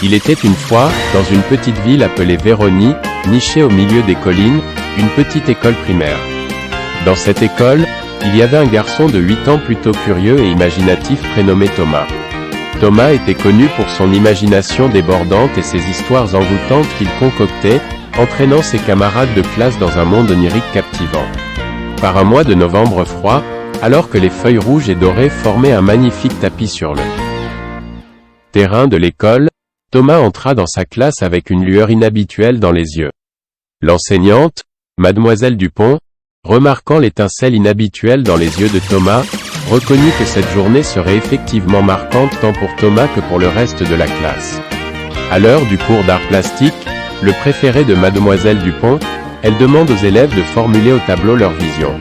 Il était une fois, dans une petite ville appelée Vérony, nichée au milieu des collines, une petite école primaire. Dans cette école, il y avait un garçon de 8 ans plutôt curieux et imaginatif prénommé Thomas. Thomas était connu pour son imagination débordante et ses histoires envoûtantes qu'il concoctait, entraînant ses camarades de classe dans un monde onirique captivant. Par un mois de novembre froid, alors que les feuilles rouges et dorées formaient un magnifique tapis sur le terrain de l'école, Thomas entra dans sa classe avec une lueur inhabituelle dans les yeux. L'enseignante, Mademoiselle Dupont, remarquant l'étincelle inhabituelle dans les yeux de Thomas, reconnut que cette journée serait effectivement marquante tant pour Thomas que pour le reste de la classe. À l'heure du cours d'art plastique, le préféré de Mademoiselle Dupont, elle demande aux élèves de formuler au tableau leur vision.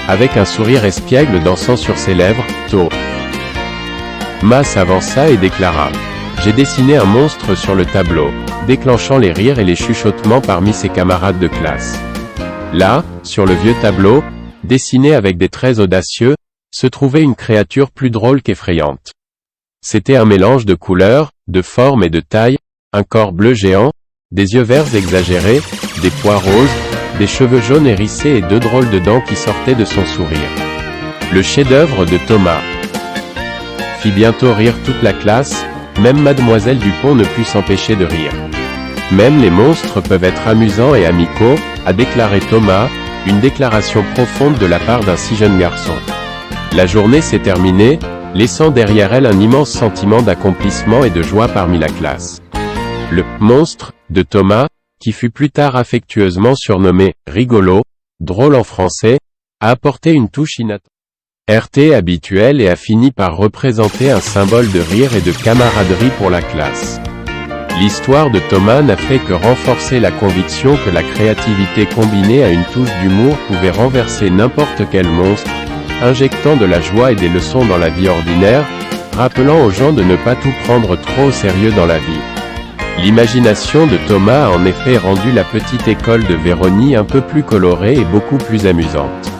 Avec un sourire espiègle dansant sur ses lèvres, Thomas s'avança et déclara: « J'ai dessiné un monstre sur le tableau », déclenchant les rires et les chuchotements parmi ses camarades de classe. Là, sur le vieux tableau, dessiné avec des traits audacieux, se trouvait une créature plus drôle qu'effrayante. C'était un mélange de couleurs, de formes et de tailles, un corps bleu géant, des yeux verts exagérés, des pois roses, des cheveux jaunes hérissés et 2 drôles de dents qui sortaient de son sourire. Le chef-d'œuvre de Thomas fit bientôt rire toute la classe, même Mademoiselle Dupont ne put s'empêcher de rire. Même les monstres peuvent être amusants et amicaux, a déclaré Thomas, une déclaration profonde de la part d'un si jeune garçon. La journée s'est terminée, laissant derrière elle un immense sentiment d'accomplissement et de joie parmi la classe. Le « monstre » de Thomas, qui fut plus tard affectueusement surnommé « rigolo », drôle en français, a apporté une touche inattendue habituelle et a fini par représenter un symbole de rire et de camaraderie pour la classe. L'histoire de Thomas n'a fait que renforcer la conviction que la créativité combinée à une touche d'humour pouvait renverser n'importe quel monstre, injectant de la joie et des leçons dans la vie ordinaire, rappelant aux gens de ne pas tout prendre trop au sérieux dans la vie. L'imagination de Thomas a en effet rendu la petite école de Vérony un peu plus colorée et beaucoup plus amusante.